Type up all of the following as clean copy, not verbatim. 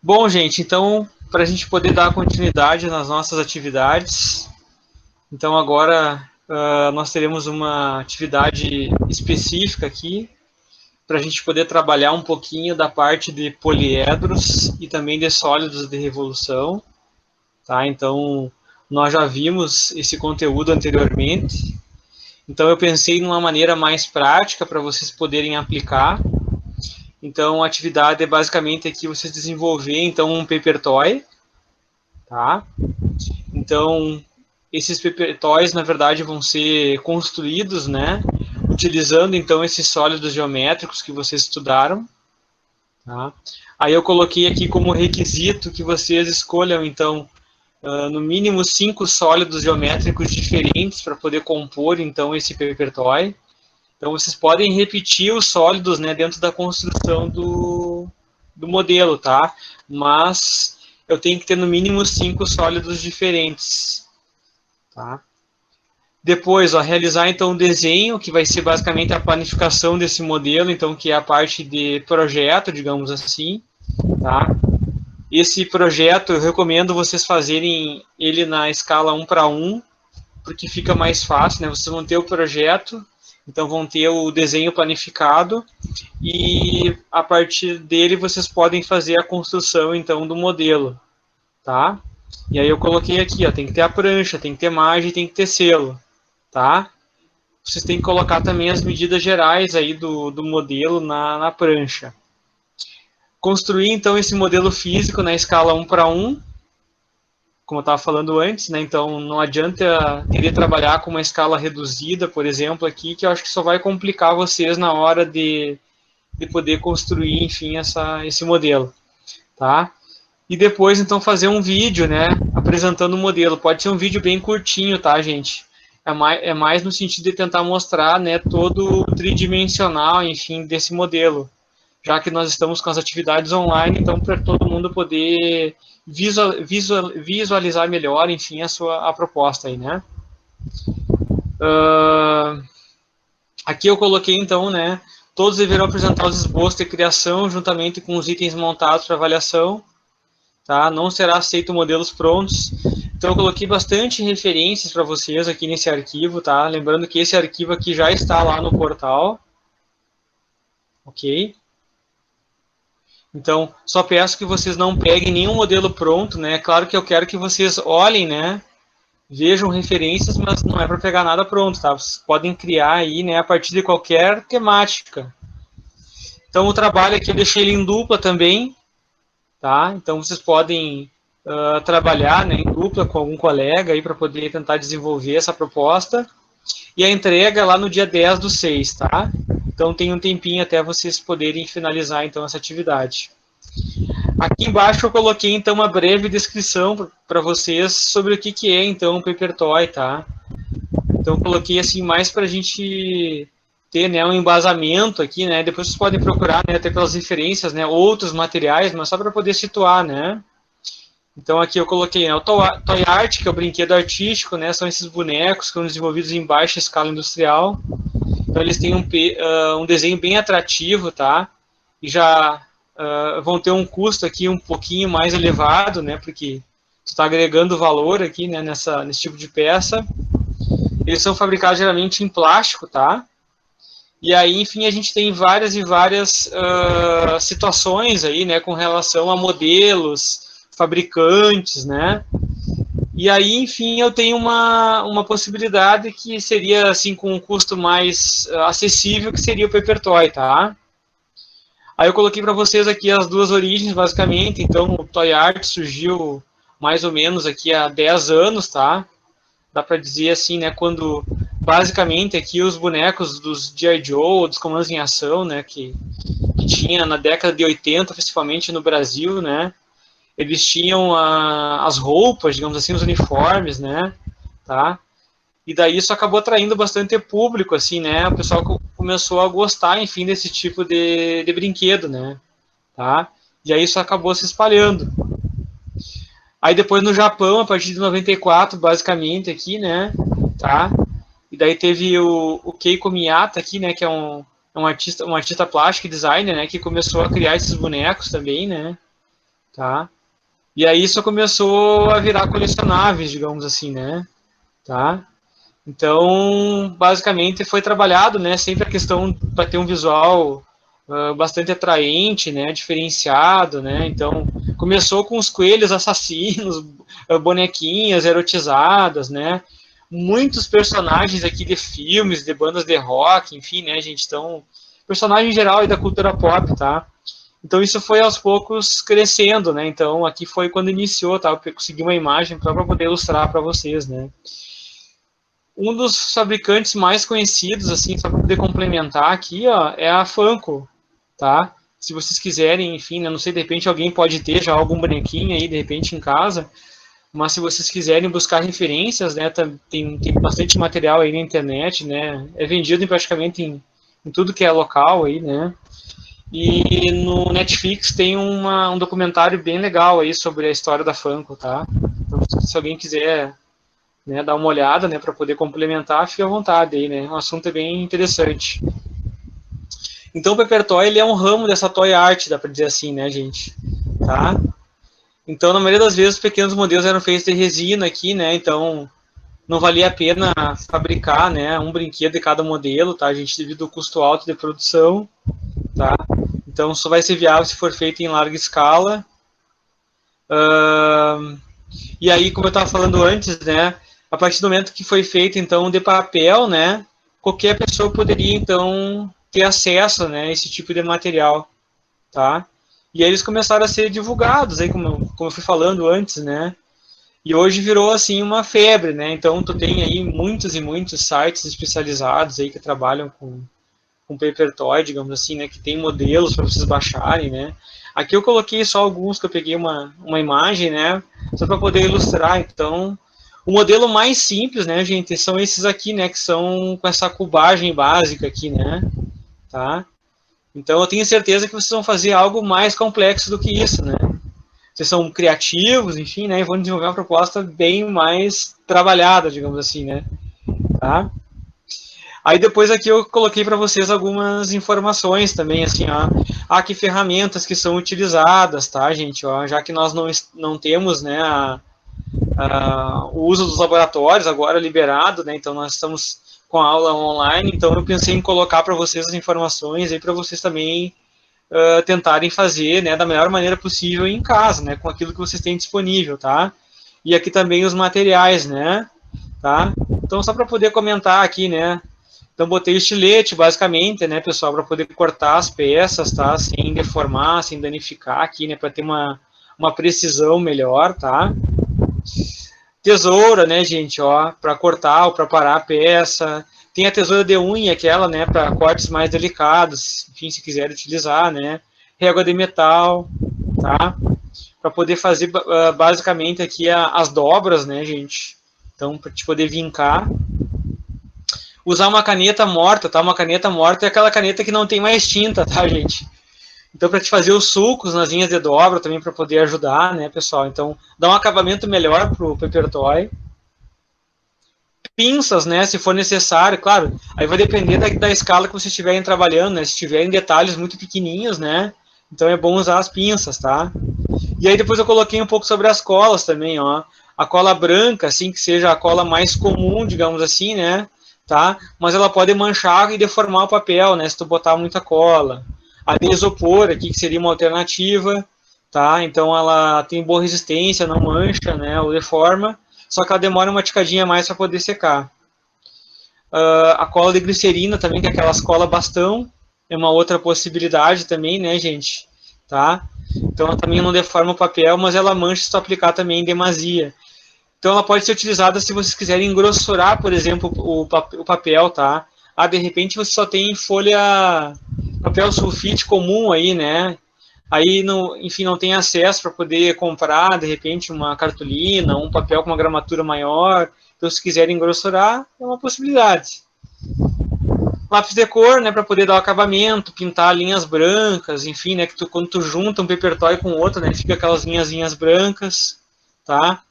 Bom, gente, então, para a gente poder dar continuidade nas nossas atividades, então agora nós teremos uma atividade específica aqui, para a gente poder trabalhar um pouquinho da parte de poliedros e também de sólidos de revolução, tá? Então, nós já vimos esse conteúdo anteriormente, então eu pensei numa maneira mais prática para vocês poderem aplicar. Então, a atividade é basicamente aqui vocês desenvolver então um paper toy, tá? Então, esses paper toys, na verdade, vão ser construídos, né? Utilizando, então, esses sólidos geométricos que vocês estudaram, tá? Aí eu coloquei aqui como requisito que vocês escolham, então, no mínimo 5 sólidos geométricos diferentes para poder compor, então, esse paper toy. Então, vocês podem repetir os sólidos, né, dentro da construção do modelo, tá? Mas eu tenho que ter no mínimo 5 sólidos diferentes, tá? Depois, ó, realizar então o desenho, que vai ser basicamente a planificação desse modelo, então que é a parte de projeto, digamos assim, tá? Esse projeto eu recomendo vocês fazerem ele na escala 1:1, porque fica mais fácil, né? Vocês vão ter o projeto, então vão ter o desenho planificado e a partir dele vocês podem fazer a construção então do modelo, tá? E aí eu coloquei aqui, ó, tem que ter a prancha, tem que ter margem, tem que ter selo, tá? Vocês têm que colocar também as medidas gerais aí do modelo na prancha. Construir então esse modelo físico na escala 1:1, como eu estava falando antes, né? Então não adianta querer trabalhar com uma escala reduzida, por exemplo, aqui, que eu acho que só vai complicar vocês na hora de poder construir, enfim, esse modelo, tá? E depois, então, fazer um vídeo, né, apresentando o modelo. Pode ser um vídeo bem curtinho, tá, gente? É mais no sentido de tentar mostrar, né, todo o tridimensional, enfim, desse modelo. Já que nós estamos com as atividades online, então, para todo mundo poder visualizar melhor, enfim, a proposta aí, né? Aqui eu coloquei, então, né, todos deverão apresentar os esboços de criação juntamente com os itens montados para avaliação, tá? Não será aceito modelos prontos. Então eu coloquei bastante referências para vocês aqui nesse arquivo, tá? Lembrando que esse arquivo aqui já está lá no portal, ok? Então, só peço que vocês não peguem nenhum modelo pronto, né? Claro que eu quero que vocês olhem, né? Vejam referências, mas não é para pegar nada pronto, tá? Vocês podem criar aí, né, a partir de qualquer temática. Então, o trabalho aqui eu deixei ele em dupla também, tá? Então, vocês podem trabalhar, né, em dupla com algum colega aí para poder tentar desenvolver essa proposta. E a entrega é lá no dia 10/6, tá? Então, tem um tempinho até vocês poderem finalizar, então, essa atividade. Aqui embaixo eu coloquei, então, uma breve descrição para vocês sobre o que é, então, o Paper Toy, tá? Então, eu coloquei, assim, mais para a gente ter, né, um embasamento aqui, né? Depois vocês podem procurar, né, até pelas referências, né, outros materiais, mas só para poder situar, né? Então, aqui eu coloquei, né, o Toy Art, que é o brinquedo artístico, né? São esses bonecos que são desenvolvidos em baixa escala industrial. Então, eles têm um desenho bem atrativo, tá? E já vão ter um custo aqui um pouquinho mais elevado, né? Porque está agregando valor aqui, né, nesse tipo de peça. Eles são fabricados geralmente em plástico, tá? E aí, enfim, a gente tem várias e várias situações aí, né, com relação a modelos, fabricantes, né? E aí, enfim, eu tenho uma possibilidade que seria, assim, com um custo mais acessível, que seria o Paper Toy, tá? Aí eu coloquei para vocês aqui as duas origens, basicamente. Então, o Toy Art surgiu mais ou menos aqui há 10 anos, tá? Dá para dizer assim, né, quando basicamente aqui os bonecos dos G.I. Joe, dos Comandos em Ação, né, que tinha na década de 80, principalmente no Brasil, né, eles tinham as roupas, digamos assim, os uniformes, né, tá? E daí isso acabou atraindo bastante público, assim, né, o pessoal começou a gostar, enfim, desse tipo de brinquedo, né, tá? E aí isso acabou se espalhando. Aí depois no Japão, a partir de 94, basicamente, aqui, né, tá? E daí teve o Keiko Miyata aqui, né, que é um artista plástico e designer, né, que começou a criar esses bonecos também, né? tá? E aí isso começou a virar colecionáveis, digamos assim, né? Tá? Então, basicamente foi trabalhado, né, sempre a questão para ter um visual bastante atraente, né, diferenciado, né? Então, começou com os coelhos assassinos, bonequinhas erotizadas, né? Muitos personagens aqui de filmes, de bandas de rock, enfim, né, gente? Então, personagem geral aí da cultura pop, tá? Então isso foi aos poucos crescendo, né? Então aqui foi quando iniciou, tá? Eu consegui uma imagem para poder ilustrar para vocês, né? Um dos fabricantes mais conhecidos, assim, só para poder complementar aqui, ó, é a Funko, tá? Se vocês quiserem, enfim, né, não sei, de repente alguém pode ter já algum bonequinho aí, de repente, em casa, mas se vocês quiserem buscar referências, né, tem bastante material aí na internet, né? É vendido praticamente em tudo que é local aí, né? E no Netflix tem um documentário bem legal aí sobre a história da Funko, tá? Então, se alguém quiser, né, dar uma olhada, né, para poder complementar, fique à vontade aí, né? O assunto é bem interessante. Então, o Paper Toy, ele é um ramo dessa toy art, dá para dizer assim, né, gente? Tá? Então, na maioria das vezes, os pequenos modelos eram feitos de resina aqui, né? Então, não valia a pena fabricar, né, um brinquedo de cada modelo, tá? A gente devido ao custo alto de produção, tá? Então, só vai ser viável se for feito em larga escala. E aí, como eu estava falando antes, né, a partir do momento que foi feito, então, de papel, né, qualquer pessoa poderia, então, ter acesso, né, a esse tipo de material, tá? E aí eles começaram a ser divulgados, aí, como eu fui falando antes, né, e hoje virou, assim, uma febre, né, então tu tem aí muitos e muitos sites especializados aí que trabalham com Paper Toy, digamos assim, né, que tem modelos para vocês baixarem, né. Aqui eu coloquei só alguns que eu peguei uma imagem, né, só para poder ilustrar. Então, o modelo mais simples, né, gente, são esses aqui, né, que são com essa cubagem básica aqui, né, tá? Então, eu tenho certeza que vocês vão fazer algo mais complexo do que isso, né? Vocês são criativos, enfim, né, e vão desenvolver uma proposta bem mais trabalhada, digamos assim, né, tá? Aí depois aqui eu coloquei para vocês algumas informações também, assim, ó, que ferramentas que são utilizadas, tá, gente, ó, já que nós não temos, né, o uso dos laboratórios agora liberado, né, então nós estamos com a aula online, então eu pensei em colocar para vocês as informações aí para vocês também tentarem fazer, né, da melhor maneira possível em casa, né, com aquilo que vocês têm disponível, tá? E aqui também os materiais, né, tá? Então só para poder comentar aqui, né, então botei estilete, basicamente, né, pessoal, para poder cortar as peças, tá? Sem deformar, sem danificar aqui, né, para ter uma precisão melhor, tá? Tesoura, né, gente, ó, para cortar ou para parar a peça. Tem a tesoura de unha, aquela, né, para cortes mais delicados, enfim, se quiser utilizar, né? Régua de metal, tá? Para poder fazer basicamente aqui as dobras, né, gente? Então, para te poder vincar. Usar uma caneta morta, tá? Uma caneta morta é aquela caneta que não tem mais tinta, tá, gente? Então, para te fazer os sulcos nas linhas de dobra também para poder ajudar, né, pessoal? Então, dá um acabamento melhor pro Paper Toy. Pinças, né, se for necessário, claro, aí vai depender da escala que vocês estiverem trabalhando, né? Se tiverem detalhes muito pequenininhos, né? Então é bom usar as pinças, tá? E aí depois eu coloquei um pouco sobre as colas também, ó. A cola branca, assim, que seja a cola mais comum, digamos assim, né? Tá? Mas ela pode manchar e deformar o papel, né? Se tu botar muita cola. A de isopor aqui, que seria uma alternativa, tá? Então ela tem boa resistência, não mancha, né? Ou deforma, só que ela demora uma ticadinha a mais para poder secar. A cola de glicerina também, que é aquelas cola bastão, é uma outra possibilidade também, né, gente? Tá? Então ela também não deforma o papel, mas ela mancha se tu aplicar também em demasia. Então ela pode ser utilizada se vocês quiserem engrossurar, por exemplo, o papel, tá? De repente você só tem folha, papel sulfite comum aí, né? Aí, não, enfim, não tem acesso para poder comprar, de repente, uma cartolina, um papel com uma gramatura maior. Então, se quiserem engrossurar, é uma possibilidade. Lápis de cor, né, para poder dar o acabamento, pintar linhas brancas, enfim, né, que quando tu junta um paper toy com outro, né, fica aquelas linhazinhas brancas, tá?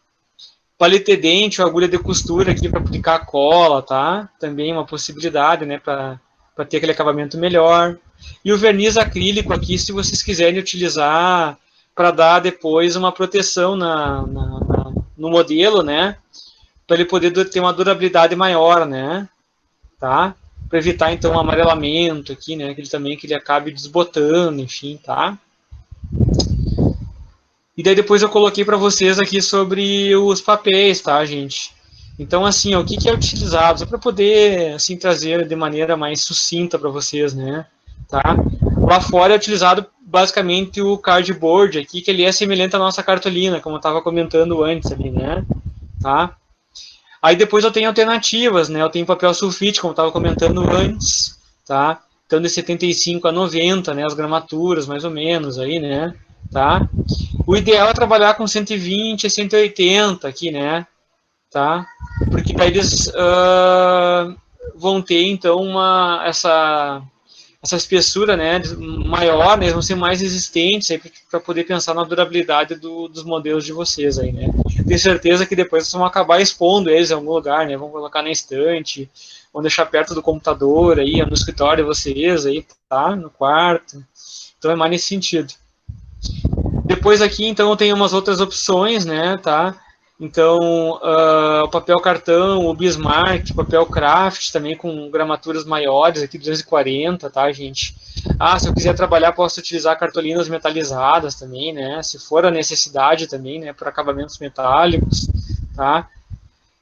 Palete de dente ou agulha de costura aqui para aplicar cola, tá? Também uma possibilidade, né, para ter aquele acabamento melhor. E o verniz acrílico aqui, se vocês quiserem utilizar para dar depois uma proteção no modelo, né? Para ele poder ter uma durabilidade maior, né? Tá? Para evitar então um amarelamento aqui, né? Que ele acabe desbotando, enfim, tá? E daí depois eu coloquei para vocês aqui sobre os papéis, tá, gente? Então, assim, ó, o que é utilizado? Só para poder, assim, trazer de maneira mais sucinta para vocês, né? Tá? Lá fora é utilizado basicamente o cardboard aqui, que ele é semelhante à nossa cartolina, como eu estava comentando antes ali, né? Tá? Aí depois eu tenho alternativas, né? Eu tenho papel sulfite, como eu estava comentando antes, tá? Então de 75 a 90, né? As gramaturas, mais ou menos, aí, né? Tá? O ideal é trabalhar com 120 a 180 aqui, né? Tá? Porque daí eles vão ter, então, essa espessura, né, maior, né, eles vão ser mais resistentes para poder pensar na durabilidade dos modelos de vocês aí, né. Tenho certeza que depois vocês vão acabar expondo eles em algum lugar, né, vão colocar na estante, vão deixar perto do computador aí, no escritório de vocês aí, tá, no quarto. Então é mais nesse sentido. Depois aqui, então, eu tenho umas outras opções, né, tá? Então, o papel cartão, o Bismarck, papel craft, também com gramaturas maiores, aqui 240, tá, gente? Ah, se eu quiser trabalhar, posso utilizar cartolinas metalizadas também, né? Se for a necessidade também, né, para acabamentos metálicos, tá?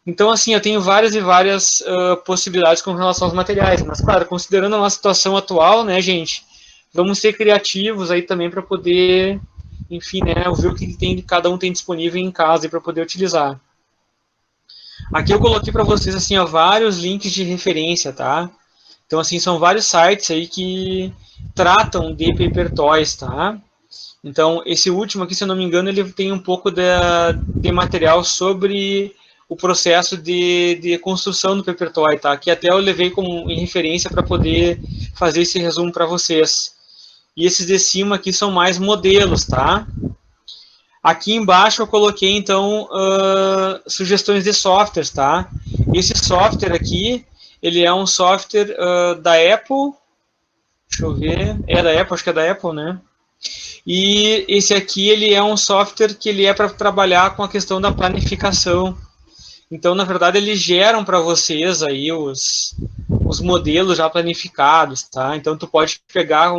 Então, assim, eu tenho várias e várias possibilidades com relação aos materiais. Mas, claro, considerando a nossa situação atual, né, gente, vamos ser criativos aí também para poder, enfim, né, ver o que cada um tem disponível em casa para poder utilizar. Aqui eu coloquei para vocês, assim, ó, vários links de referência, tá? Então, assim, são vários sites aí que tratam de paper toys, tá? Então, esse último aqui, se eu não me engano, ele tem um pouco de material sobre o processo de construção do paper toy, tá? Que até eu levei como em referência para poder fazer esse resumo para vocês. E esses de cima aqui são mais modelos, tá? Aqui embaixo eu coloquei, então, sugestões de softwares, tá? Esse software aqui, ele é um software da Apple. Deixa eu ver. É da Apple, acho que é da Apple, né? E esse aqui, ele é um software que ele é para trabalhar com a questão da planificação. Então, na verdade, eles geram para vocês aí os modelos já planificados, tá? Então, tu pode pegar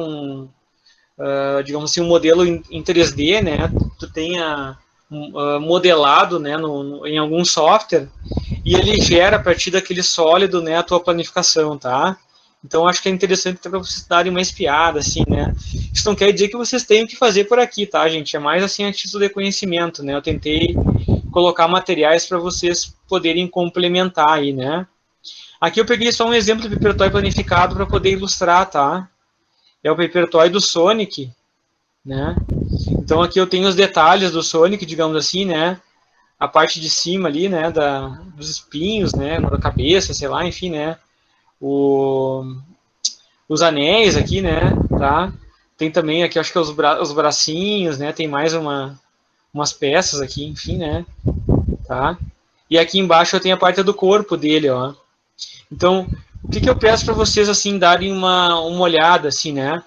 digamos assim, um modelo em 3D, né? Tu tenha modelado, né, em algum software e ele gera a partir daquele sólido, né, a tua planificação, tá? Então, acho que é interessante para vocês darem uma espiada, assim, né? Isso não quer dizer que vocês tenham que fazer por aqui, tá, gente? É mais, assim, a título de conhecimento, né? Eu tentei colocar materiais para vocês poderem complementar aí, né? Aqui eu peguei só um exemplo de paper toy planificado para poder ilustrar, tá? É o paper toy do Sonic, né? Então aqui eu tenho os detalhes do Sonic, digamos assim, né? A parte de cima ali, né, dos espinhos, né, da cabeça, sei lá, enfim, né? Os anéis aqui, né, tá? Tem também aqui, acho que os bracinhos, né? Tem mais umas peças aqui, enfim, né? Tá? E aqui embaixo eu tenho a parte do corpo dele, ó. Então, o que eu peço para vocês, assim, darem uma olhada, assim, né?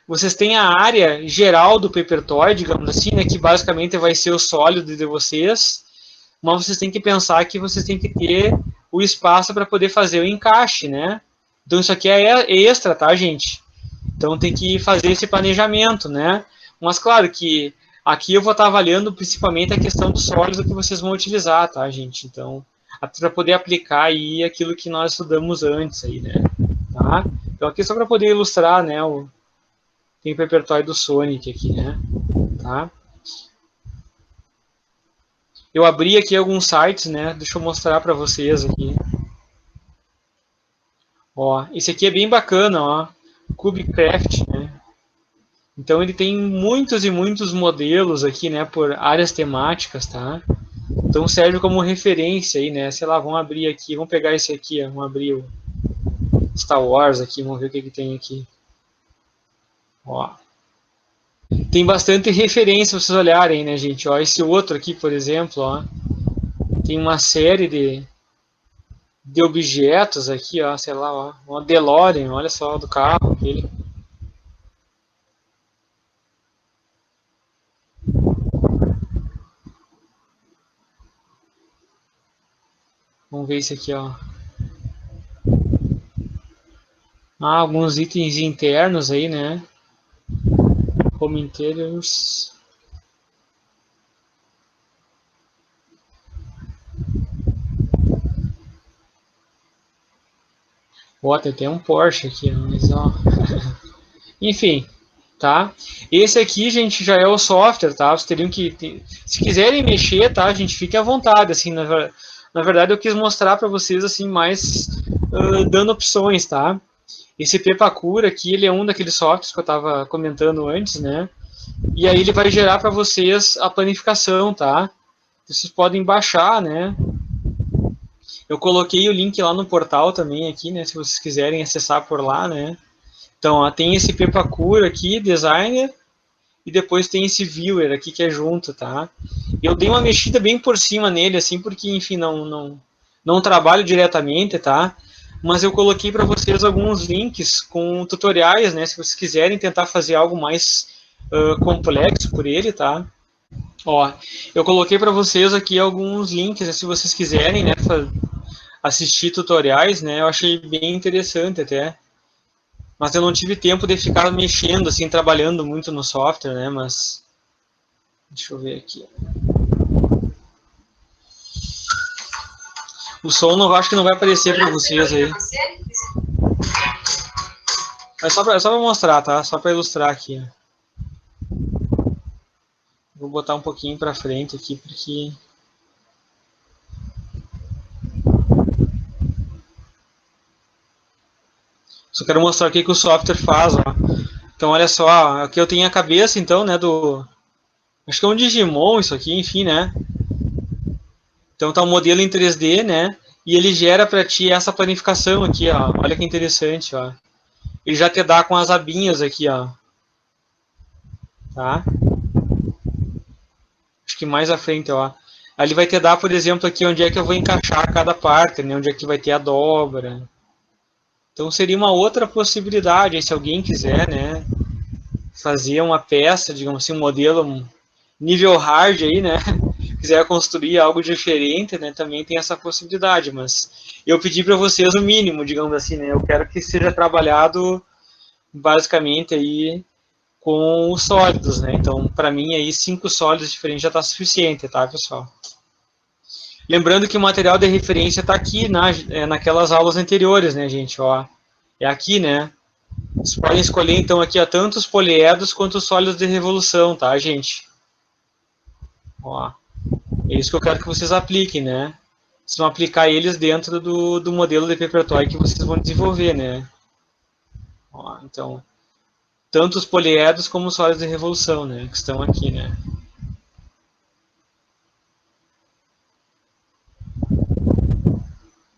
Vocês têm a área geral do paper toy, digamos assim, né? Que basicamente vai ser o sólido de vocês. Mas vocês têm que pensar que vocês têm que ter o espaço para poder fazer o encaixe, né? Então, isso aqui é extra, tá, gente? Então, tem que fazer esse planejamento, né? Mas, claro que aqui eu vou estar avaliando principalmente a questão do sólido que vocês vão utilizar, tá, gente? Então, para poder aplicar aí aquilo que nós estudamos antes aí, né? Tá? Então, aqui só para poder ilustrar, né? Tem o paper toy do Sonic aqui, né? Tá? Eu abri aqui alguns sites, né? Deixa eu mostrar para vocês aqui. Ó, esse aqui é bem bacana, ó. Cubecraft, né? Então ele tem muitos e muitos modelos aqui, né, por áreas temáticas, tá? Então serve como referência aí, né? Sei lá, vamos abrir aqui, vamos pegar esse aqui, ó, vamos abrir o Star Wars aqui, vamos ver o que que tem aqui. Ó. Tem bastante referência pra vocês olharem, né, gente? Ó, esse outro aqui, por exemplo, ó, tem uma série de objetos aqui, ó, sei lá, ó, uma DeLorean, olha só, do carro aquele. Vamos ver esse aqui, ó. Alguns itens internos aí, né? Home Interiors. Ó, tem um Porsche aqui, mas ó. Enfim, tá? Esse aqui, gente, já é o software, tá? Vocês teriam que, se quiserem mexer, tá? A gente fique à vontade, assim, na verdade eu quis mostrar para vocês, assim, mais dando opções, tá? Esse Pepacura aqui, ele é um daqueles softwares que eu estava comentando antes, né? E aí ele vai gerar para vocês a planificação, tá? Vocês podem baixar, né? Eu coloquei o link lá no portal também aqui, né? Se vocês quiserem acessar por lá, né? Então, ó, tem esse Pepacura aqui, Designer, e depois tem esse Viewer aqui que é junto, tá? Eu dei uma mexida bem por cima nele, assim, porque, enfim, não trabalho diretamente, tá? Mas eu coloquei para vocês alguns links com tutoriais, né? Se vocês quiserem tentar fazer algo mais complexo por ele, tá? Ó, eu coloquei para vocês aqui alguns links, né, se vocês quiserem, né, assistir tutoriais, né? Eu achei bem interessante até. Mas eu não tive tempo de ficar mexendo, assim, trabalhando muito no software, né? Mas deixa eu ver aqui. O som não acho que não vai aparecer para vocês aí. É só para mostrar, tá? Só para ilustrar aqui. Vou botar um pouquinho para frente aqui porque só quero mostrar o que o software faz, ó. Então olha só, aqui eu tenho a cabeça então, né, acho que é um Digimon isso aqui, enfim, né? Então tá um modelo em 3D, né? E ele gera para ti essa planificação aqui, ó. Olha que interessante, ó. Ele já te dá com as abinhas aqui, ó. Tá? Acho que mais à frente, ó. Aí ele vai te dar, por exemplo, aqui onde é que eu vou encaixar cada parte, né? Onde é que vai ter a dobra. Então seria uma outra possibilidade, se alguém quiser, né? Fazer uma peça, digamos assim, um modelo nível hard aí, né? Quiser construir algo diferente, né? Também tem essa possibilidade, mas eu pedi para vocês o mínimo, digamos assim, né? Eu quero que seja trabalhado basicamente aí com os sólidos, né? Então, para mim aí 5 sólidos diferentes já está suficiente, tá, pessoal? Lembrando que o material de referência está aqui naquelas aulas anteriores, né, gente? Ó, é aqui, né? Vocês podem escolher, então, aqui ó, tanto os poliedros quanto os sólidos de revolução, tá, gente? Ó, é isso que eu quero que vocês apliquem, né? Vocês vão aplicar eles dentro do modelo de Papertoy que vocês vão desenvolver, né? Ó, então, tanto os poliedros como os sólidos de revolução, né? Que estão aqui, né?